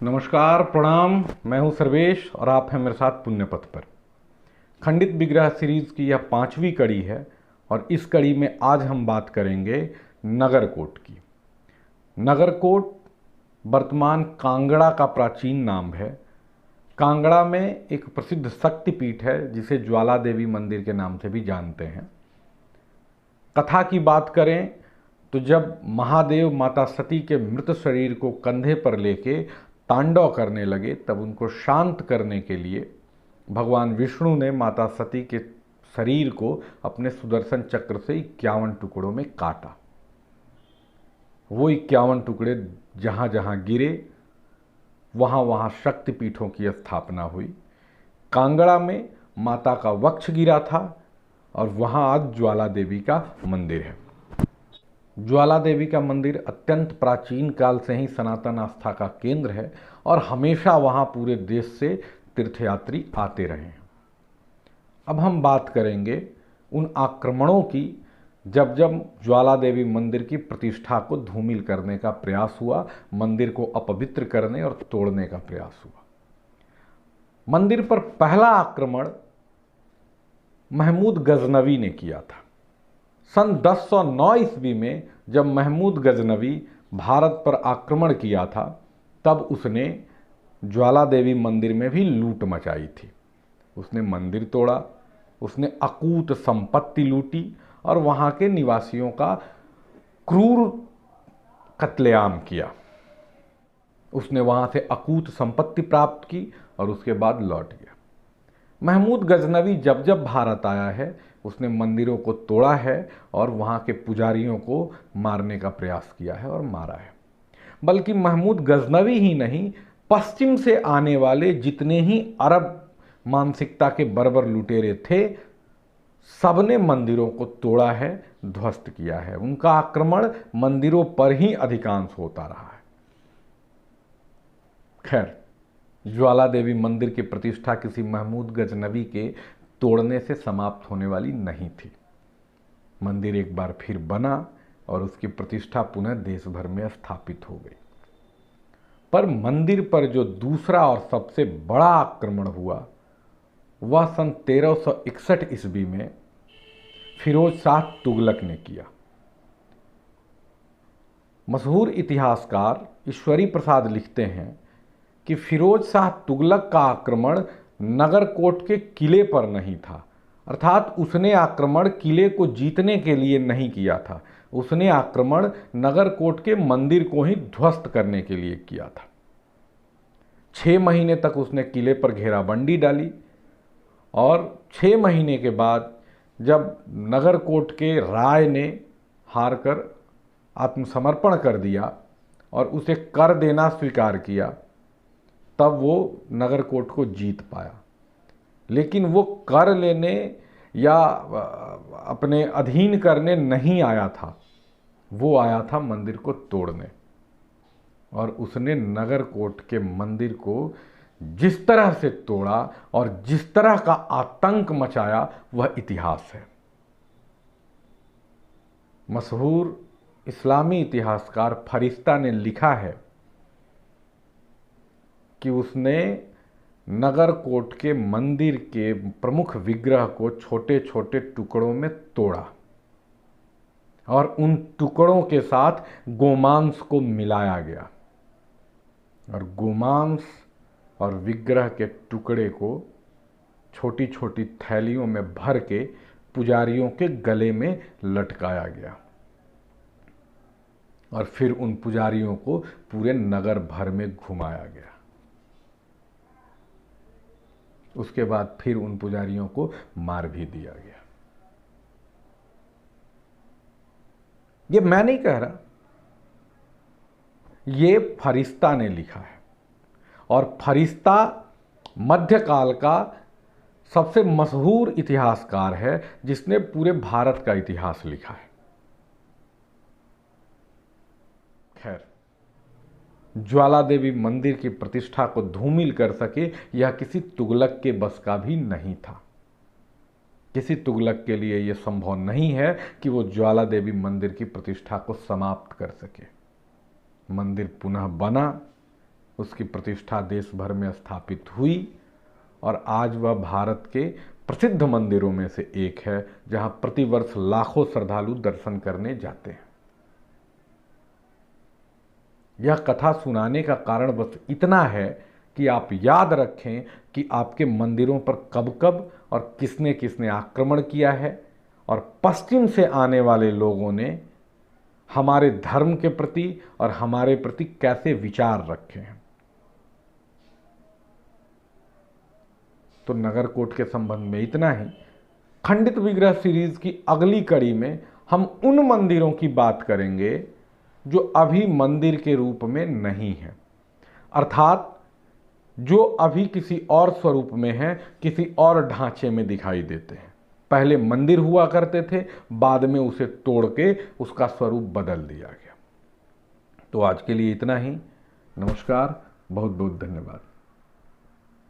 नमस्कार, प्रणाम। मैं हूं सर्वेश और आप हैं मेरे साथ पुण्य पथ पर। खंडित विग्रह सीरीज की यह 5वीं कड़ी है और इस कड़ी में आज हम बात करेंगे नगरकोट की। नगरकोट वर्तमान कांगड़ा का प्राचीन नाम है। कांगड़ा में एक प्रसिद्ध शक्तिपीठ है जिसे ज्वाला देवी मंदिर के नाम से भी जानते हैं। कथा की बात करें तो जब महादेव माता सती के मृत शरीर को कंधे पर लेके तांडव करने लगे तब उनको शांत करने के लिए भगवान विष्णु ने माता सती के शरीर को अपने सुदर्शन चक्र से 51 टुकड़ों में काटा। वो 51 टुकड़े जहाँ जहाँ गिरे वहाँ वहाँ शक्तिपीठों की स्थापना हुई। कांगड़ा में माता का वक्ष गिरा था और वहाँ आज ज्वाला देवी का मंदिर है। ज्वाला देवी का मंदिर अत्यंत प्राचीन काल से ही सनातन आस्था का केंद्र है और हमेशा वहाँ पूरे देश से तीर्थयात्री आते रहे हैं। अब हम बात करेंगे उन आक्रमणों की जब जब ज्वाला देवी मंदिर की प्रतिष्ठा को धूमिल करने का प्रयास हुआ, मंदिर को अपवित्र करने और तोड़ने का प्रयास हुआ। मंदिर पर पहला आक्रमण महमूद गजनवी ने किया था। सन 1009 ईस्वी में जब महमूद गजनवी भारत पर आक्रमण किया था तब उसने ज्वाला देवी मंदिर में भी लूट मचाई थी। उसने मंदिर तोड़ा, उसने अकूत संपत्ति लूटी और वहाँ के निवासियों का क्रूर कत्लेआम किया। उसने वहाँ से अकूत संपत्ति प्राप्त की और उसके बाद लौट गया। महमूद गजनवी जब जब भारत आया है उसने मंदिरों को तोड़ा है और वहाँ के पुजारियों को मारने का प्रयास किया है और मारा है। बल्कि महमूद गजनवी ही नहीं, पश्चिम से आने वाले जितने ही अरब मानसिकता के बर्बर लुटेरे थे सबने मंदिरों को तोड़ा है, ध्वस्त किया है। उनका आक्रमण मंदिरों पर ही अधिकांश होता रहा है। खैर, ज्वाला देवी मंदिर की प्रतिष्ठा किसी महमूद गजनवी के तोड़ने से समाप्त होने वाली नहीं थी। मंदिर एक बार फिर बना और उसकी प्रतिष्ठा पुनः देश भर में स्थापित हो गई। पर मंदिर पर जो दूसरा और सबसे बड़ा आक्रमण हुआ वह सन 1361 ईस्वी में फिरोज शाह तुगलक ने किया। मशहूर इतिहासकार ईश्वरी प्रसाद लिखते हैं कि फिरोज शाह तुगलक का आक्रमण नगरकोट के किले पर नहीं था, अर्थात उसने आक्रमण किले को जीतने के लिए नहीं किया था। उसने आक्रमण नगरकोट के मंदिर को ही ध्वस्त करने के लिए किया था। 6 महीने तक उसने किले पर घेराबंदी डाली और 6 महीने के बाद जब नगरकोट के राय ने हारकर आत्मसमर्पण कर दिया और उसे कर देना स्वीकार किया तब वो नगरकोट को जीत पाया। लेकिन वो कर लेने या अपने अधीन करने नहीं आया था, वो आया था मंदिर को तोड़ने। और उसने नगरकोट के मंदिर को जिस तरह से तोड़ा और जिस तरह का आतंक मचाया वह इतिहास है। मशहूर इस्लामी इतिहासकार फरिश्ता ने लिखा है कि उसने नगरकोट के मंदिर के प्रमुख विग्रह को छोटे छोटे टुकड़ों में तोड़ा और उन टुकड़ों के साथ गोमांस को मिलाया गया और गोमांस और विग्रह के टुकड़े को छोटी छोटी थैलियों में भर के पुजारियों के गले में लटकाया गया और फिर उन पुजारियों को पूरे नगर भर में घुमाया गया। उसके बाद फिर उन पुजारियों को मार भी दिया गया। ये मैं नहीं कह रहा, ये फरिश्ता ने लिखा है और फरिश्ता मध्यकाल का सबसे मशहूर इतिहासकार है जिसने पूरे भारत का इतिहास लिखा है। खैर, ज्वाला देवी मंदिर की प्रतिष्ठा को धूमिल कर सके यह किसी तुगलक के बस का भी नहीं था। किसी तुगलक के लिए यह संभव नहीं है कि वो ज्वाला देवी मंदिर की प्रतिष्ठा को समाप्त कर सके। मंदिर पुनः बना, उसकी प्रतिष्ठा देश भर में स्थापित हुई और आज वह भारत के प्रसिद्ध मंदिरों में से एक है जहां प्रतिवर्ष लाखों श्रद्धालु दर्शन करने जाते हैं। यह कथा सुनाने का कारण बस इतना है कि आप याद रखें कि आपके मंदिरों पर कब कब और किसने किसने आक्रमण किया है और पश्चिम से आने वाले लोगों ने हमारे धर्म के प्रति और हमारे प्रति कैसे विचार रखे हैं। तो नगरकोट के संबंध में इतना ही। खंडित विग्रह सीरीज की अगली कड़ी में हम उन मंदिरों की बात करेंगे जो अभी मंदिर के रूप में नहीं है, अर्थात जो अभी किसी और स्वरूप में है, किसी और ढांचे में दिखाई देते हैं। पहले मंदिर हुआ करते थे, बाद में उसे तोड़ के उसका स्वरूप बदल दिया गया। तो आज के लिए इतना ही। नमस्कार, बहुत बहुत धन्यवाद।